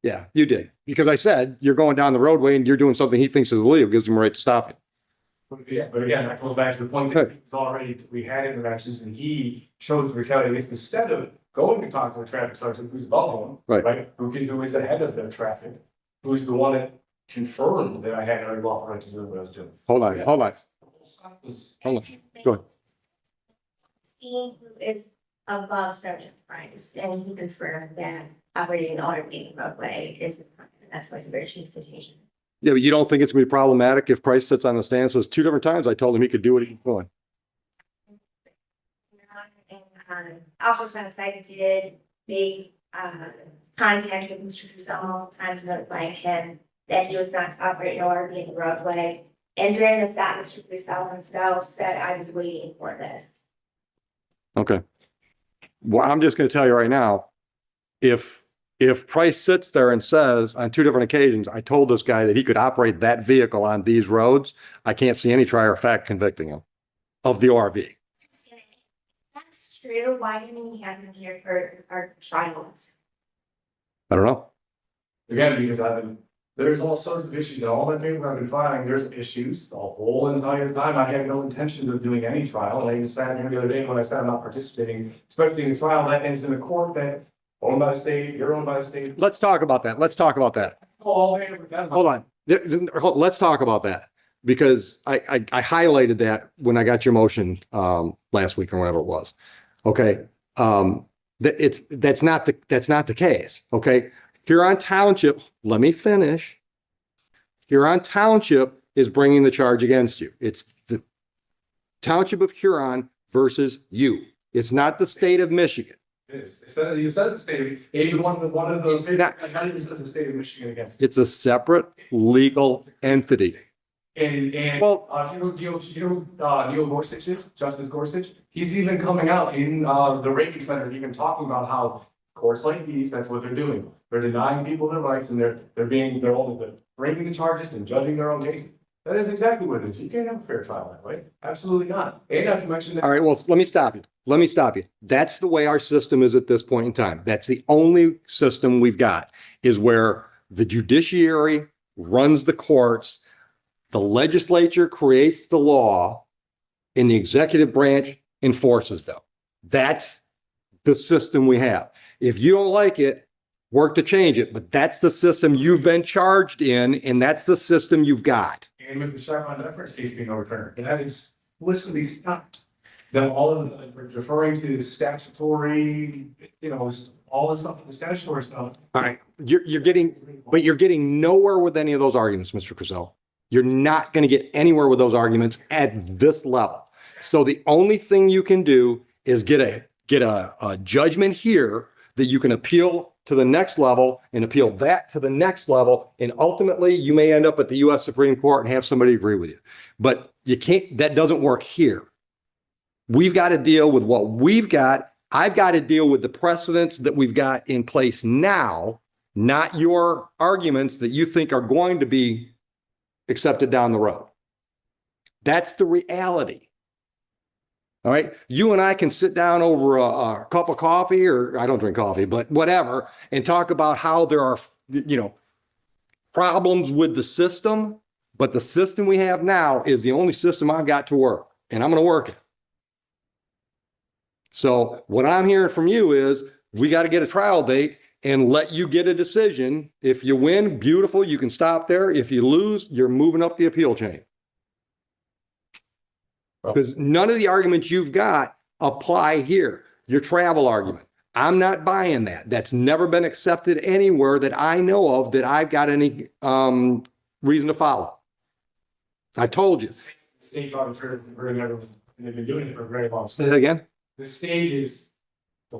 Yeah, you did. Because I said you're going down the roadway and you're doing something he thinks is illegal, gives him a right to stop you. Yeah, but again, that goes back to the point that we had interactions and he chose to retaliate against instead of going to talk to a traffic sergeant who's above him, right? Who is ahead of the traffic, who's the one that confirmed that I had every lawful right to do what I was doing. Hold on. Go ahead. Who is above Sergeant Price, and he confirmed that operating an RV in the roadway is, that's why it's a very true citation. Yeah, but you don't think it's gonna be problematic if Price sits on the stand and says 2 different times, I told him he could do what he's doing. And also since I did make contact with Mr. Crusoe multiple times notifying him that he was not to operate an RV in the roadway. And during the stop, Mr. Crusoe himself said I was waiting for this. Okay. Well, I'm just gonna tell you right now, if Price sits there and says on 2 different occasions, I told this guy that he could operate that vehicle on these roads, I can't see any trier of fact convicting him of the ORV. That's true. Why didn't he have him here for our trials? I don't know. Again, because there's all sorts of issues, and all my paper I've been filing, there's issues the whole entire time. I had no intentions of doing any trial, and I even sat here the other day when I said I'm not participating, especially in a trial that ends in a court that owned by the state, you're owned by the state. Let's talk about that. Let's talk about that. All hand with them. Hold on. Let's talk about that because I highlighted that when I got your motion last week or whatever it was. Okay. That's not the case. Okay. Huron Township, let me finish. Huron Township is bringing the charge against you. It's the Township of Huron versus you. It's not the state of Michigan. It says the state, even one of the, not even says the state of Michigan against it. It's a separate legal entity. And Well- Neil Gorsuch is, Justice Gorsuch, he's even coming out in the Reagan Center, even talking about how courts like these, that's what they're doing. They're denying people their rights and they're breaking the charges and judging their own cases. That is exactly what it is. You can't have a fair trial that way. Absolutely not. And not to mention that. All right, well, let me stop you. That's the way our system is at this point in time. That's the only system we've got is where the judiciary runs the courts, the legislature creates the law, and the executive branch enforces them. That's the system we have. If you don't like it, work to change it, but that's the system you've been charged in, and that's the system you've got. And with the Chevron deference case being overturned, and that explicitly stops them all of the referring to the statutory, all this stuff, the statutory stuff. All right, you're getting nowhere with any of those arguments, Mr. Crusoe. You're not going to get anywhere with those arguments at this level. So the only thing you can do is get a judgment here that you can appeal to the next level and appeal that to the next level. And ultimately you may end up at the US Supreme Court and have somebody agree with you, but you can't, that doesn't work here. We've got to deal with what we've got. I've got to deal with the precedents that we've got in place now, not your arguments that you think are going to be accepted down the road. That's the reality. All right. You and I can sit down over a cup of coffee, or I don't drink coffee, but whatever, and talk about how there are, problems with the system. But the system we have now is the only system I've got to work, and I'm going to work it. So what I'm hearing from you is we got to get a trial date and let you get a decision. If you win, beautiful, you can stop there. If you lose, you're moving up the appeal chain. Because none of the arguments you've got apply here. Your travel argument, I'm not buying that. That's never been accepted anywhere that I know of that I've got any reason to follow. I told you. State's arbitrators and they've been doing it for a very long time. Say that again. The state is, but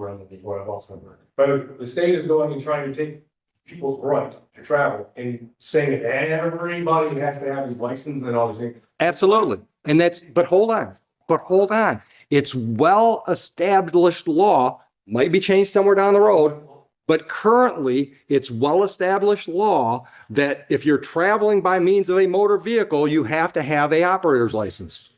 the state is going and trying to take people's right to travel and saying that everybody has to have his license and all these things. Absolutely. And but hold on. It's well-established law, might be changed somewhere down the road, but currently it's well-established law that if you're traveling by means of a motor vehicle, you have to have an operator's license.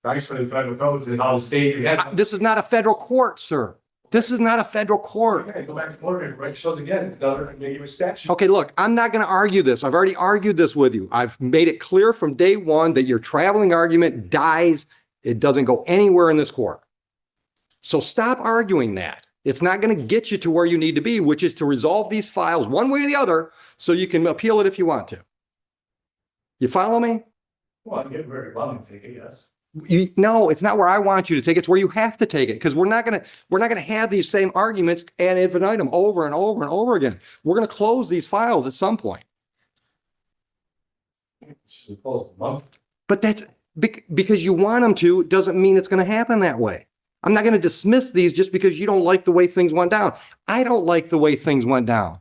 Actually, the federal codes and all the states. This is not a federal court, sir. This is not a federal court. Okay, go back to motor vehicle, right? Shows again, another ambiguous statute. Okay, look, I'm not going to argue this. I've already argued this with you. I've made it clear from day one that your traveling argument dies. It doesn't go anywhere in this court. So stop arguing that. It's not going to get you to where you need to be, which is to resolve these files one way or the other so you can appeal it if you want to. You follow me? Well, I get very well, take it, yes. No, it's not where I want you to take it. It's where you have to take it, because we're not gonna have these same arguments ad infinitum over and over and over again. We're gonna close these files at some point. Should close the month. But that's because you want them to, doesn't mean it's going to happen that way. I'm not going to dismiss these just because you don't like the way things went down. I don't like the way things went down.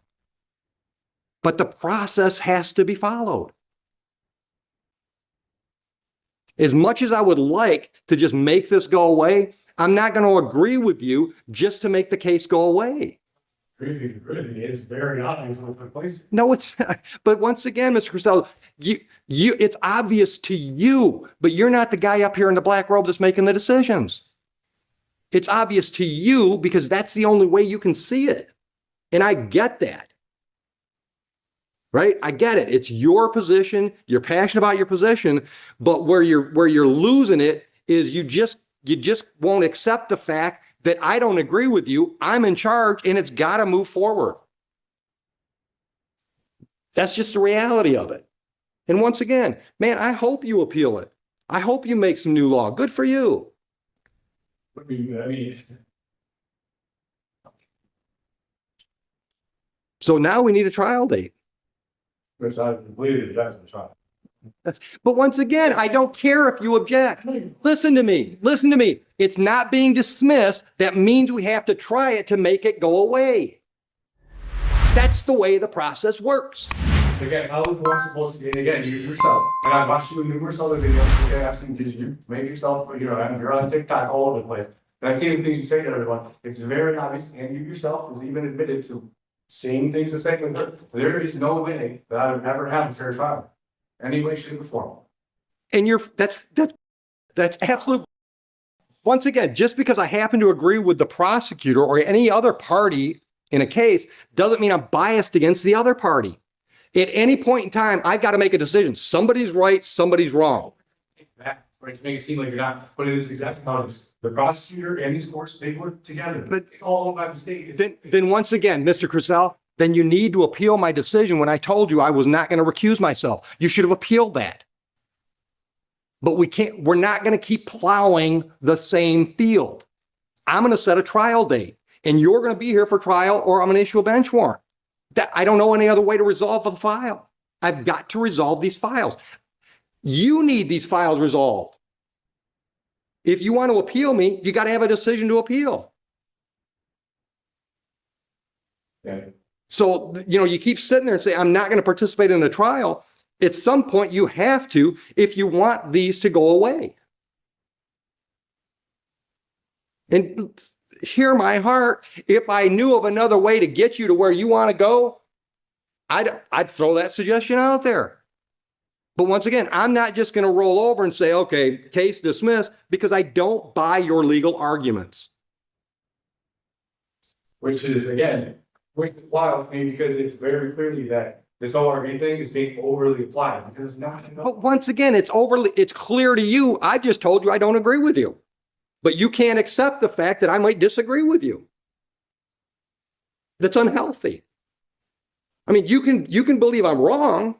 But the process has to be followed. As much as I would like to just make this go away, I'm not going to agree with you just to make the case go away. It's very obvious what took place. No, it's not. But once again, Mr. Costello, it's obvious to you, but you're not the guy up here in the black robe that's making the decisions. It's obvious to you because that's the only way you can see it. And I get that. Right? I get it. It's your position. You're passionate about your position, but where you're losing it is you just won't accept the fact that I don't agree with you. I'm in charge and it's got to move forward. That's just the reality of it. And once again, man, I hope you appeal it. I hope you make some new law. Good for you. I mean, So now we need a trial date. which I completely reject the trial. But once again, I don't care if you object. Listen to me. Listen to me. It's not being dismissed. That means we have to try it to make it go away. That's the way the process works. Again, how is one supposed to be? And again, you yourself. And I've watched you in numerous other videos. Okay, I've seen because you make yourself, you're on TikTok all over the place. And I've seen the things you say to everyone. It's very obvious, and you yourself has even admitted to seeing things the same way. There is no way that I would ever have a fair trial. Any way, shape, or form. And that's absolute. Once again, just because I happen to agree with the prosecutor or any other party in a case doesn't mean I'm biased against the other party. At any point in time, I've got to make a decision. Somebody's right, somebody's wrong. That, right, to make it seem like you're not, but it is exactly how it is. The prosecutor and these courts, they work together. But it's all owned by the state. Then once again, Mr. Crisell, then you need to appeal my decision when I told you I was not going to recuse myself. You should have appealed that. But we're not going to keep plowing the same field. I'm going to set a trial date and you're going to be here for trial, or I'm going to issue a bench warrant. I don't know any other way to resolve the file. I've got to resolve these files. You need these files resolved. If you want to appeal me, you got to have a decision to appeal. Okay. So, you keep sitting there and say, I'm not going to participate in a trial. At some point, you have to, if you want these to go away. And hear my heart. If I knew of another way to get you to where you want to go, I'd throw that suggestion out there. But once again, I'm not just going to roll over and say, okay, case dismissed, because I don't buy your legal arguments. Which is, again, wild to me because it's very clearly that this ORV thing is being overly applied because it's not enough. But once again, it's clear to you. I just told you I don't agree with you. But you can't accept the fact that I might disagree with you. That's unhealthy. I mean, you can believe I'm wrong.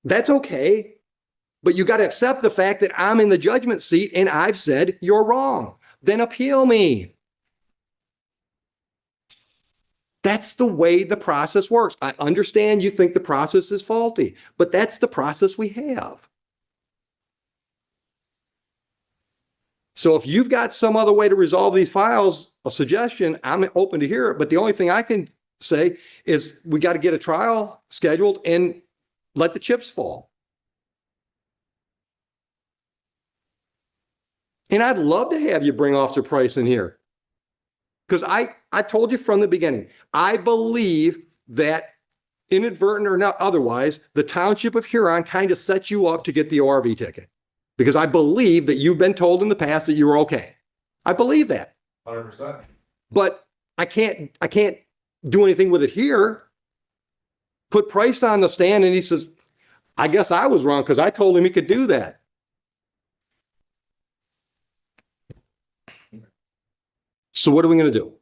That's okay. But you got to accept the fact that I'm in the judgment seat and I've said you're wrong. Then appeal me. That's the way the process works. I understand you think the process is faulty, but that's the process we have. So if you've got some other way to resolve these files, a suggestion, I'm open to hear it. But the only thing I can say is we got to get a trial scheduled and let the chips fall. And I'd love to have you bring Officer Price in here. Because I told you from the beginning, I believe that inadvertent or not otherwise, the Township of Huron kind of set you up to get the ORV ticket. Because I believe that you've been told in the past that you were okay. I believe that. 100%. But I can't do anything with it here. Put Price on the stand and he says, I guess I was wrong because I told him he could do that. So what are we going to do?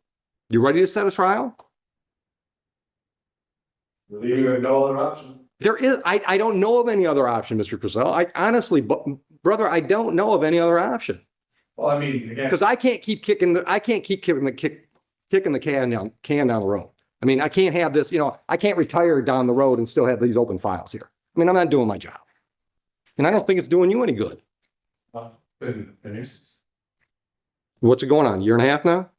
You ready to set a trial? Leaving with no other option. There is, I don't know of any other option, Mr. Crisell. I honestly, brother, I don't know of any other option. Well, I mean, again, Because I can't keep kicking the can down the road. I mean, I can't have this, I can't retire down the road and still have these open files here. I mean, I'm not doing my job. And I don't think it's doing you any good. been a nuisance. What's it going on? Year and a half now?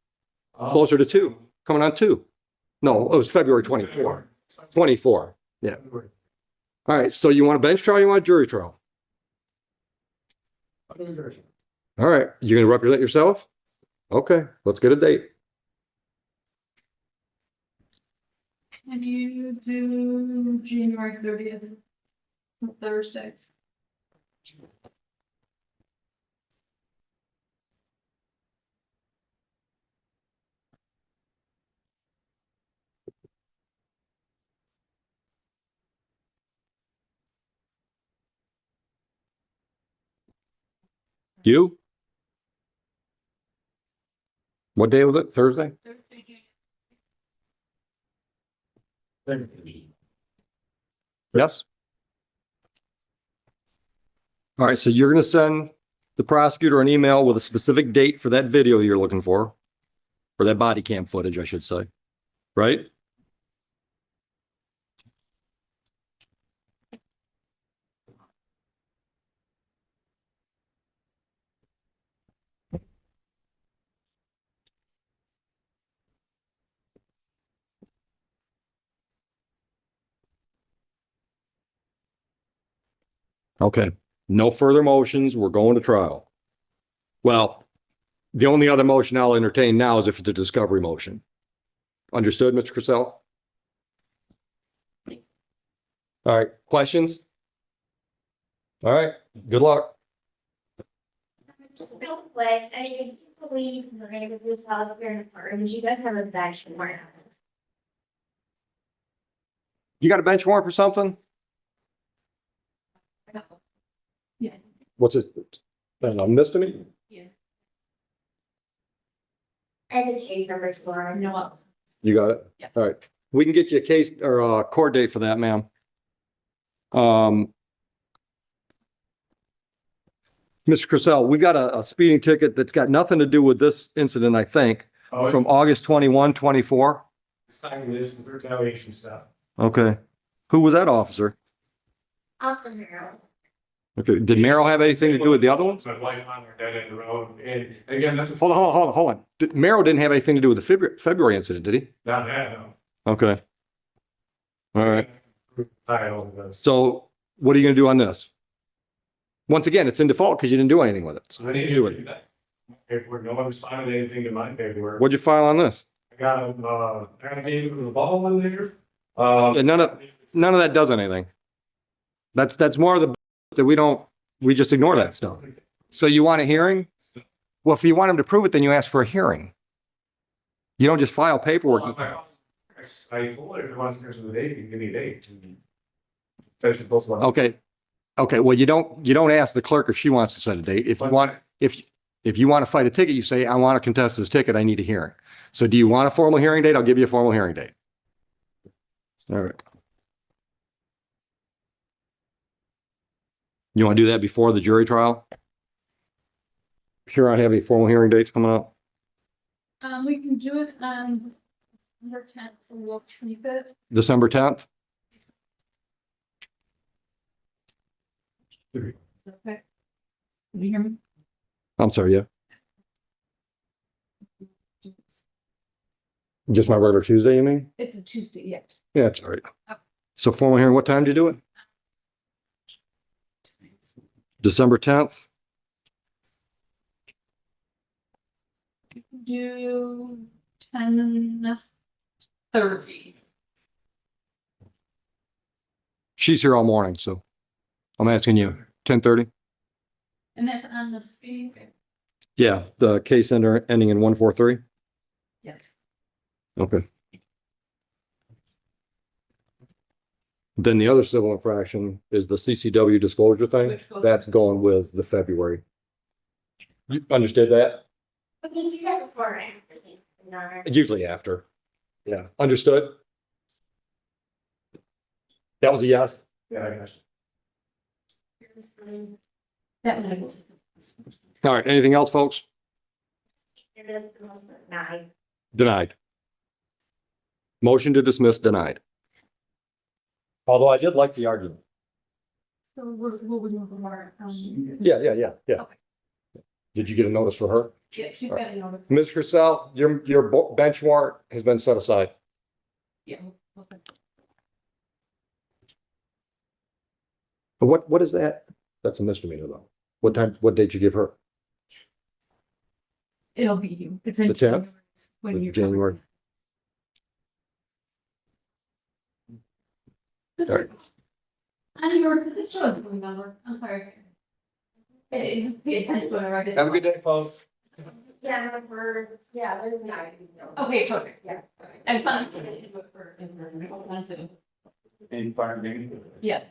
Closer to 2, coming on 2. No, it was February 24. 24. Yeah. All right. So you want a bench trial? Or you want a jury trial? All right. You're going to represent yourself? Okay. Let's get a date. Can you do January 30th, Thursday? You? What day was it? Thursday? Yes. All right. So you're going to send the prosecutor an email with a specific date for that video you're looking for, or that body cam footage, I should say. Right? Okay. No further motions. We're going to trial. Well, the only other motion I'll entertain now is if it's a discovery motion. Understood, Mr. Cassell? All right. Questions? All right. Good luck. Real quick, I mean, I do believe we're gonna do files here in the court, but you guys have a bench warrant. You got a bench warrant for something? Yeah. What's it? A misdemeanor? And the case number for No else. You got it? Yes. All right. We can get you a case or a court date for that, ma'am. Mr. Cassell, we've got a speeding ticket that's got nothing to do with this incident, I think, from August 21, 24. Signing this and retaliation stuff. Okay. Who was that officer? Austin Harold. Okay. Did Merrill have anything to do with the other ones? My wife on her dead end of the road, and again, that's a. Hold on. Merrill didn't have anything to do with the February incident, did he? Not bad, no. Okay. All right. Title. So what are you going to do on this? Once again, it's in default because you didn't do anything with it. So I what do you didn't do do with it? that. Paperwork, no one responded to anything to my paperwork. What'd you file on this? I got I gave him the ball in there. Yeah, none of that does anything. That's more of the that we just ignore that stuff. So you want a hearing? Well, if you want him to prove it, then you ask for a hearing. You don't just file paperwork. I told her if it wants to schedule the date, you can give me a date. Especially both of them. Okay. Okay. Well, you don't ask the clerk if she wants to set a date. If you want to fight a ticket, you say, I want to contest this ticket. I need a hearing. So do you want a formal hearing date? I'll give you a formal hearing date. All right. You want to do that before the jury trial? Sure, I have any formal hearing dates coming up. We can do it on December 10th, so we'll keep it. December 10th? Okay. Can you hear me? I'm sorry, yeah. Just my regular Tuesday, you mean? It's a Tuesday, yeah. Yeah, it's all right. So formal hearing, what time do you do it? December 10th? Do 10:30. She's here all morning, so I'm asking you, 10:30? And that's on the speeding. Yeah, the case ending in 143? Yeah. Okay. Then the other civil infraction is the CCW disclosure thing. Which goes- That's going with the February. You understood that? But we do that before, right? No. Usually after. Yeah, understood? That was a yes? Yeah, I got you. That was. All right, anything else, folks? Nine. Denied. Motion to dismiss denied. Although I did like the argument. So we'll move more. Yeah. Okay. Did you get a notice for her? Yeah, she's got a notice. Ms. Crisell, your bench warrant has been set aside. Yeah. What is that? That's a misdemeanor though. What date you give her? It'll be you. It's in The 10th? when you're January. All right. And your position, remember? I'm sorry. Pay attention whenever I did. Have a good day, folks. Yeah, there's not. Okay, perfect, yeah. I just thought it was for in person. It wasn't Zoom. In front of me. Yeah.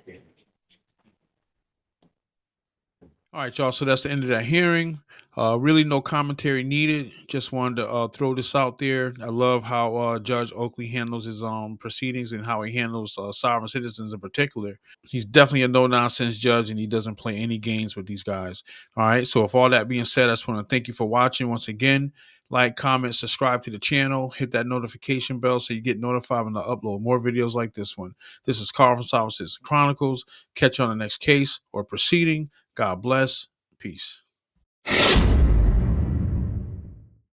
All right, y'all. So that's the end of that hearing. Really no commentary needed. Just wanted to throw this out there. I love how Judge Oakley handles his proceedings and how he handles sovereign citizens in particular. He's definitely a no-nonsense judge, and he doesn't play any games with these guys. All right. So with all that being said, I just want to thank you for watching once again. Like, comment, subscribe to the channel, hit that notification bell so you get notified when I upload more videos like this one. This is Carl from Sovereign Citizen Chronicles. Catch you on the next case or proceeding. God bless. Peace.